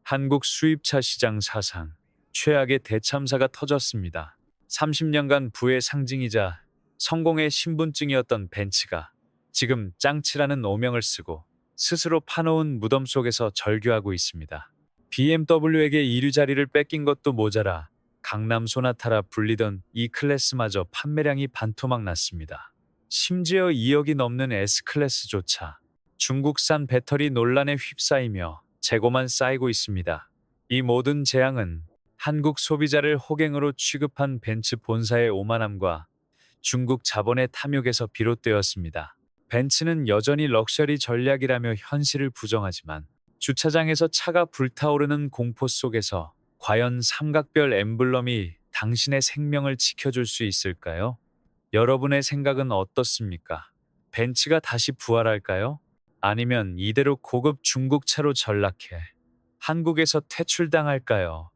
한국 수입차 시장 사상 최악의 대참사가 터졌습니다. 30년간 부의 상징이자 성공의 신분증이었던 벤츠가 지금 짱치라는 오명을 쓰고 스스로 파놓은 무덤 속에서 절규하고 있습니다. BMW에게 1위 자리를 뺏긴 것도 모자라 강남 소나타라 불리던 이 클래스마저 판매량이 반토막 났습니다. 심지어 2억이 넘는 S클래스조차 중국산 배터리 논란에 휩싸이며 재고만 쌓이고 있습니다. 이 모든 재앙은 한국 소비자를 호갱으로 취급한 벤츠 본사의 오만함과 중국 자본의 탐욕에서 비롯되었습니다. 벤츠는 여전히 럭셔리 전략이라며 현실을 부정하지만 주차장에서 차가 불타오르는 공포 속에서 과연 삼각별 엠블럼이 당신의 생명을 지켜줄 수 있을까요? 여러분의 생각은 어떻습니까? 벤츠가 다시 부활할까요? 아니면 이대로 고급 중국차로 전락해 한국에서 퇴출당할까요?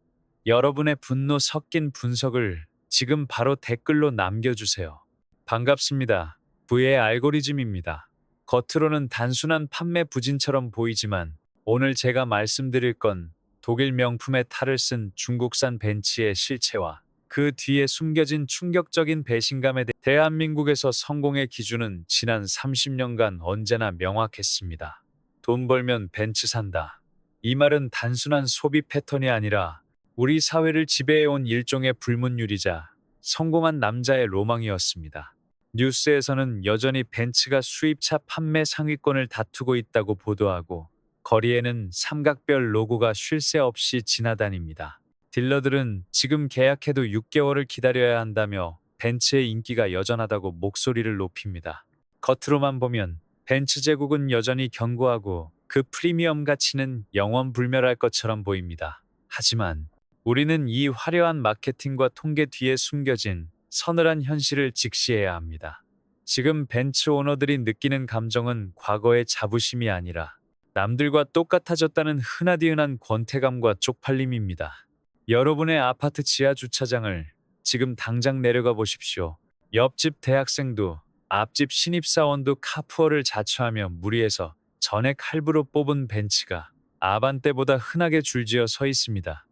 여러분의 분노 섞인 분석을 지금 바로 댓글로 남겨주세요. 반갑습니다. 부의 알고리즘입니다. 겉으로는 단순한 판매 부진처럼 보이지만 오늘 제가 말씀드릴 건 독일 명품의 탈을 쓴 중국산 벤츠의 실체와 그 뒤에 숨겨진 충격적인 배신감에 대해 대한민국에서 성공의 기준은 지난 30년간 언제나 명확했습니다. 돈 벌면 벤츠 산다. 이 말은 단순한 소비 패턴이 아니라 우리 사회를 지배해온 일종의 불문율이자 성공한 남자의 로망이었습니다. 뉴스에서는 여전히 벤츠가 수입차 판매 상위권을 다투고 있다고 보도하고 거리에는 삼각별 로고가 쉴 새 없이 지나다닙니다. 딜러들은 지금 계약해도 6개월을 기다려야 한다며 벤츠의 인기가 여전하다고 목소리를 높입니다. 겉으로만 보면 벤츠 제국은 여전히 견고하고 그 프리미엄 가치는 영원불멸할 것처럼 보입니다. 하지만 우리는 이 화려한 마케팅과 통계 뒤에 숨겨진 서늘한 현실을 직시해야 합니다. 지금 벤츠 오너들이 느끼는 감정은 과거의 자부심이 아니라 남들과 똑같아졌다는 흔하디흔한 권태감과 쪽팔림입니다. 여러분의 아파트 지하 주차장을 지금 당장 내려가 보십시오. 옆집 대학생도 앞집 신입사원도 카푸어를 자처하며 무리해서 전액 할부로 뽑은 벤츠가 아반떼보다 흔하게 줄지어 서 있습니다.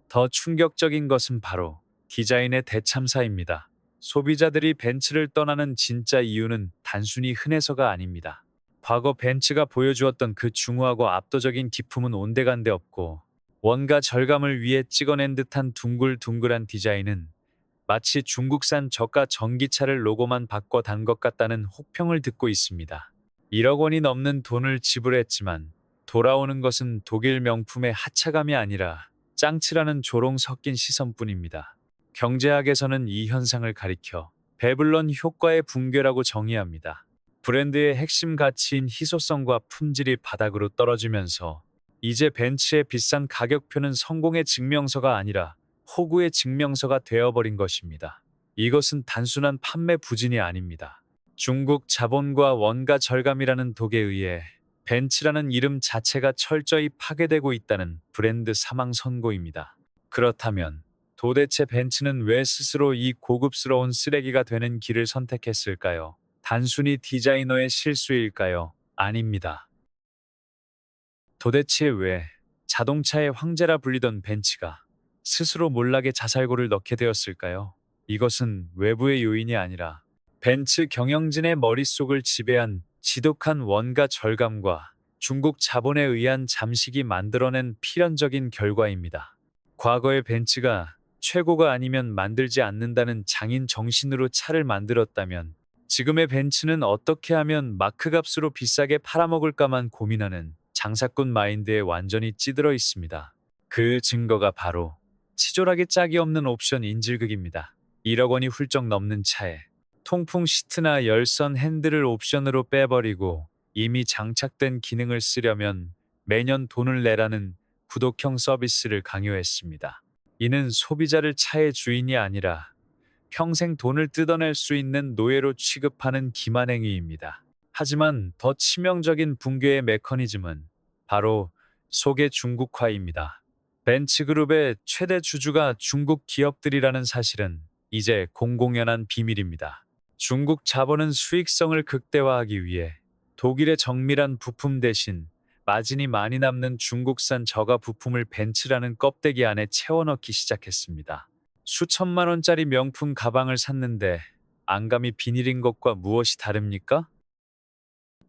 더 충격적인 것은 바로 디자인의 대참사입니다. 소비자들이 벤츠를 떠나는 진짜 이유는 단순히 흔해서가 아닙니다. 과거 벤츠가 보여주었던 그 중후하고 압도적인 기품은 온데간데 없고 원가 절감을 위해 찍어낸 듯한 둥글둥글한 디자인은 마치 중국산 저가 전기차를 로고만 바꿔 단 것 같다는 혹평을 듣고 있습니다. 1억 원이 넘는 돈을 지불했지만 돌아오는 것은 독일 명품의 하차감이 아니라 짱치라는 조롱 섞인 시선뿐입니다. 경제학에서는 이 현상을 가리켜 배블런 효과의 붕괴라고 정의합니다. 브랜드의 핵심 가치인 희소성과 품질이 바닥으로 떨어지면서 이제 벤츠의 비싼 가격표는 성공의 증명서가 아니라 호구의 증명서가 되어버린 것입니다. 이것은 단순한 판매 부진이 아닙니다. 중국 자본과 원가 절감이라는 독에 의해 벤츠라는 이름 자체가 철저히 파괴되고 있다는 브랜드 사망 선고입니다. 그렇다면 도대체 벤츠는 왜 스스로 이 고급스러운 쓰레기가 되는 길을 선택했을까요? 단순히 디자이너의 실수일까요? 아닙니다. 도대체 왜 자동차의 황제라 불리던 벤츠가 스스로 몰락의 자살고를 넣게 되었을까요? 이것은 외부의 요인이 아니라 벤츠 경영진의 머릿속을 지배한 지독한 원가 절감과 중국 자본에 의한 잠식이 만들어낸 필연적인 결과입니다. 과거의 벤츠가 최고가 아니면 만들지 않는다는 장인 정신으로 차를 만들었다면 지금의 벤츠는 어떻게 하면 마크값으로 비싸게 팔아먹을까만 고민하는 장사꾼 마인드에 완전히 찌들어 있습니다. 그 증거가 바로 치졸하게 짝이 없는 옵션 인질극입니다. 1억 원이 훌쩍 넘는 차에 통풍 시트나 열선 핸들을 옵션으로 빼버리고 이미 장착된 기능을 쓰려면 매년 돈을 내라는 구독형 서비스를 강요했습니다. 이는 소비자를 차의 주인이 아니라 평생 돈을 뜯어낼 수 있는 노예로 취급하는 기만 행위입니다. 하지만 더 치명적인 붕괴의 메커니즘은 바로 소개 중국화입니다. 벤츠그룹의 최대 주주가 중국 기업들이라는 사실은 이제 공공연한 비밀입니다. 중국 자본은 수익성을 극대화하기 위해 독일의 정밀한 부품 대신 마진이 많이 남는 중국산 저가 부품을 벤츠라는 껍데기 안에 채워넣기 시작했습니다. 수천만 원짜리 명품 가방을 샀는데 안감이 비닐인 것과 무엇이 다릅니까?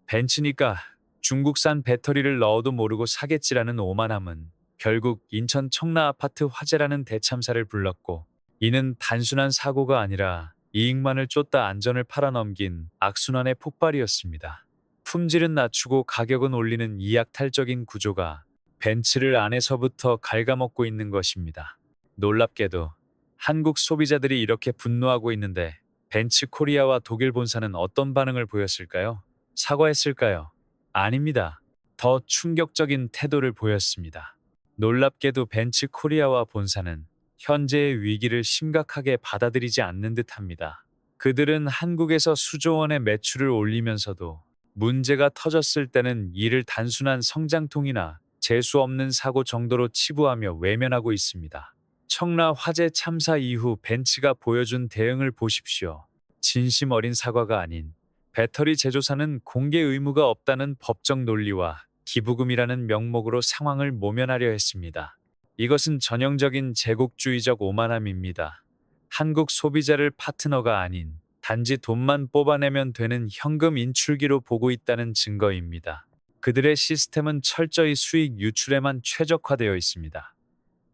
벤츠니까 중국산 배터리를 넣어도 모르고 사겠지라는 오만함은 결국 인천 청라 아파트 화재라는 대참사를 불렀고, 이는 단순한 사고가 아니라 이익만을 쫓다 안전을 팔아넘긴 악순환의 폭발이었습니다. 품질은 낮추고 가격은 올리는 이약탈적인 구조가 벤츠를 안에서부터 갉아먹고 있는 것입니다. 놀랍게도 한국 소비자들이 이렇게 분노하고 있는데 벤츠 코리아와 독일 본사는 어떤 반응을 보였을까요? 사과했을까요? 아닙니다. 더 충격적인 태도를 보였습니다. 놀랍게도 벤츠 코리아와 본사는 현재의 위기를 심각하게 받아들이지 않는 듯합니다. 그들은 한국에서 수조 원의 매출을 올리면서도 문제가 터졌을 때는 이를 단순한 성장통이나 재수 없는 사고 정도로 치부하며 외면하고 있습니다. 청라 화재 참사 이후 벤츠가 보여준 대응을 보십시오. 진심 어린 사과가 아닌, 배터리 제조사는 공개 의무가 없다는 법적 논리와 기부금이라는 명목으로 상황을 모면하려 했습니다. 이것은 전형적인 제국주의적 오만함입니다. 한국 소비자를 파트너가 아닌 단지 돈만 뽑아내면 되는 현금 인출기로 보고 있다는 증거입니다. 그들의 시스템은 철저히 수익 유출에만 최적화되어 있습니다.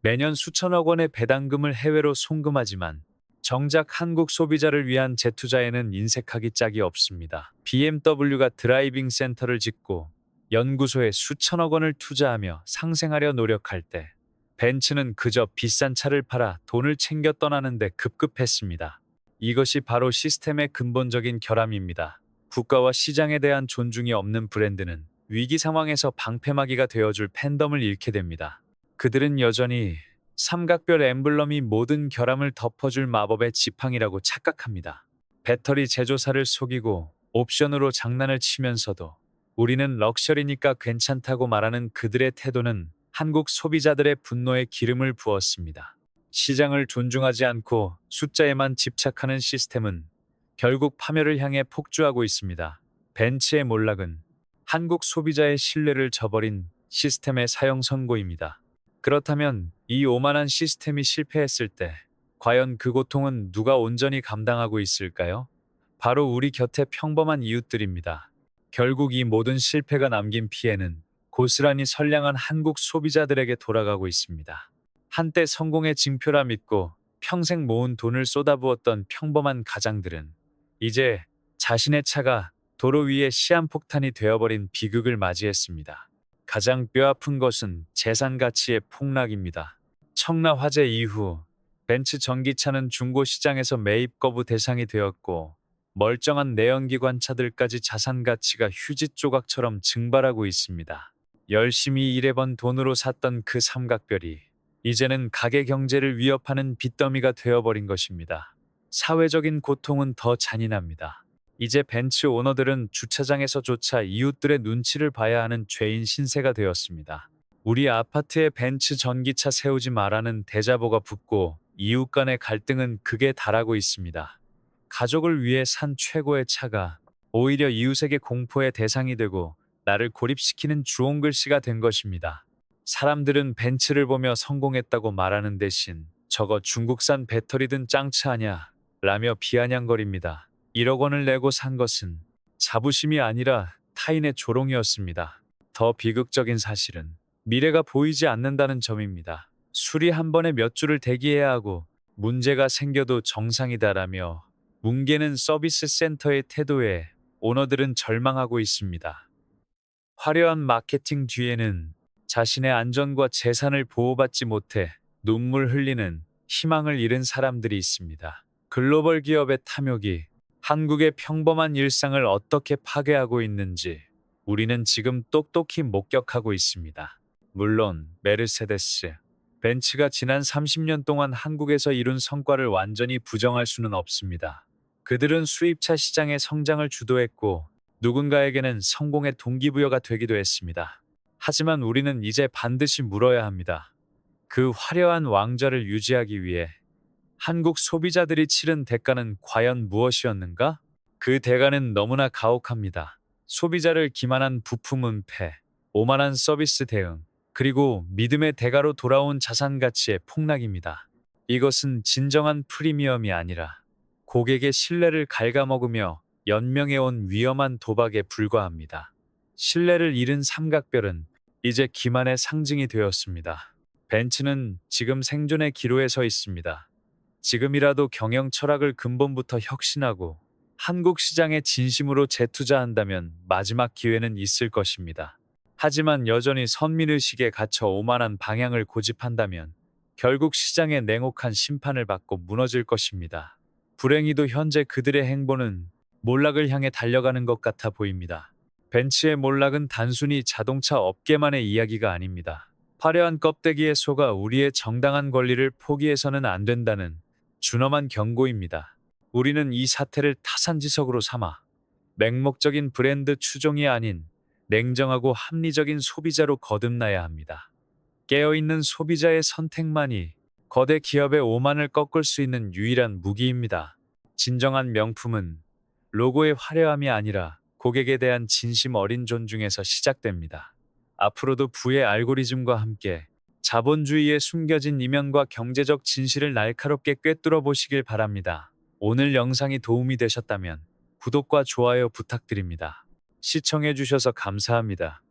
매년 수천억 원의 배당금을 해외로 송금하지만 정작 한국 소비자를 위한 재투자에는 인색하기 짝이 없습니다. BMW가 드라이빙 센터를 짓고 연구소에 수천억 원을 투자하며 상생하려 노력할 때 벤츠는 그저 비싼 차를 팔아 돈을 챙겨 떠나는데 급급했습니다. 이것이 바로 시스템의 근본적인 결함입니다. 국가와 시장에 대한 존중이 없는 브랜드는 위기 상황에서 방패막이가 되어줄 팬덤을 잃게 됩니다. 그들은 여전히 삼각별 엠블럼이 모든 결함을 덮어줄 마법의 지팡이라고 착각합니다. 배터리 제조사를 속이고 옵션으로 장난을 치면서도 우리는 럭셔리니까 괜찮다고 말하는 그들의 태도는 한국 소비자들의 분노에 기름을 부었습니다. 시장을 존중하지 않고 숫자에만 집착하는 시스템은 결국 파멸을 향해 폭주하고 있습니다. 벤츠의 몰락은 한국 소비자의 신뢰를 저버린 시스템의 사형 선고입니다. 그렇다면 이 오만한 시스템이 실패했을 때 과연 그 고통은 누가 온전히 감당하고 있을까요? 바로 우리 곁의 평범한 이웃들입니다. 결국 이 모든 실패가 남긴 피해는 고스란히 선량한 한국 소비자들에게 돌아가고 있습니다. 한때 성공의 징표라 믿고 평생 모은 돈을 쏟아부었던 평범한 가장들은 이제 자신의 차가 도로 위에 시한폭탄이 되어버린 비극을 맞이했습니다. 가장 뼈아픈 것은 재산 가치의 폭락입니다. 청라 화재 이후 벤츠 전기차는 중고 시장에서 매입 거부 대상이 되었고, 멀쩡한 내연기관 차들까지 자산 가치가 휴지 조각처럼 증발하고 있습니다. 열심히 일해번 돈으로 샀던 그 삼각별이 이제는 가계 경제를 위협하는 빚더미가 되어버린 것입니다. 사회적인 고통은 더 잔인합니다. 이제 벤츠 오너들은 주차장에서조차 이웃들의 눈치를 봐야 하는 죄인 신세가 되었습니다. 우리 아파트에 벤츠 전기차 세우지 마라는 대자보가 붙고 이웃 간의 갈등은 극에 달하고 있습니다. 가족을 위해 산 최고의 차가 오히려 이웃에게 공포의 대상이 되고 나를 고립시키는 주홍글씨가 된 것입니다. 사람들은 벤츠를 보며 성공했다고 말하는 대신 저거 중국산 배터리든 짱차 아냐 라며 비아냥거립니다. 1억 원을 내고 산 것은 자부심이 아니라 타인의 조롱이었습니다. 더 비극적인 사실은 미래가 보이지 않는다는 점입니다. 수리 한 번에 몇 주를 대기해야 하고 문제가 생겨도 정상이다라며 뭉개는 서비스 센터의 태도에 오너들은 절망하고 있습니다. 화려한 마케팅 뒤에는 자신의 안전과 재산을 보호받지 못해 눈물 흘리는 희망을 잃은 사람들이 있습니다. 글로벌 기업의 탐욕이 한국의 평범한 일상을 어떻게 파괴하고 있는지 우리는 지금 똑똑히 목격하고 있습니다. 물론 메르세데스, 벤츠가 지난 30년 동안 한국에서 이룬 성과를 완전히 부정할 수는 없습니다. 그들은 수입차 시장의 성장을 주도했고 누군가에게는 성공의 동기부여가 되기도 했습니다. 하지만 우리는 이제 반드시 물어야 합니다. 그 화려한 왕좌를 유지하기 위해 한국 소비자들이 치른 대가는 과연 무엇이었는가? 그 대가는 너무나 가혹합니다. 소비자를 기만한 부품 은폐, 오만한 서비스 대응, 그리고 믿음의 대가로 돌아온 자산 가치의 폭락입니다. 이것은 진정한 프리미엄이 아니라 고객의 신뢰를 갉아먹으며 연명해온 위험한 도박에 불과합니다. 신뢰를 잃은 삼각별은 이제 기만의 상징이 되었습니다. 벤츠는 지금 생존의 기로에 서 있습니다. 지금이라도 경영 철학을 근본부터 혁신하고 한국 시장에 진심으로 재투자한다면 마지막 기회는 있을 것입니다. 하지만 여전히 선민의식에 갇혀 오만한 방향을 고집한다면 결국 시장의 냉혹한 심판을 받고 무너질 것입니다. 불행히도 현재 그들의 행보는 몰락을 향해 달려가는 것 같아 보입니다. 벤츠의 몰락은 단순히 자동차 업계만의 이야기가 아닙니다. 화려한 껍데기에 속아 우리의 정당한 권리를 포기해서는 안 된다는 준엄한 경고입니다. 우리는 이 사태를 타산지석으로 삼아 맹목적인 브랜드 추종이 아닌 냉정하고 합리적인 소비자로 거듭나야 합니다. 깨어있는 소비자의 선택만이 거대 기업의 오만을 꺾을 수 있는 유일한 무기입니다. 진정한 명품은 로고의 화려함이 아니라 고객에 대한 진심 어린 존중에서 시작됩니다. 앞으로도 부의 알고리즘과 함께 자본주의의 숨겨진 이면과 경제적 진실을 날카롭게 꿰뚫어 보시길 바랍니다. 오늘 영상이 도움이 되셨다면 구독과 좋아요 부탁드립니다. 시청해주셔서 감사합니다.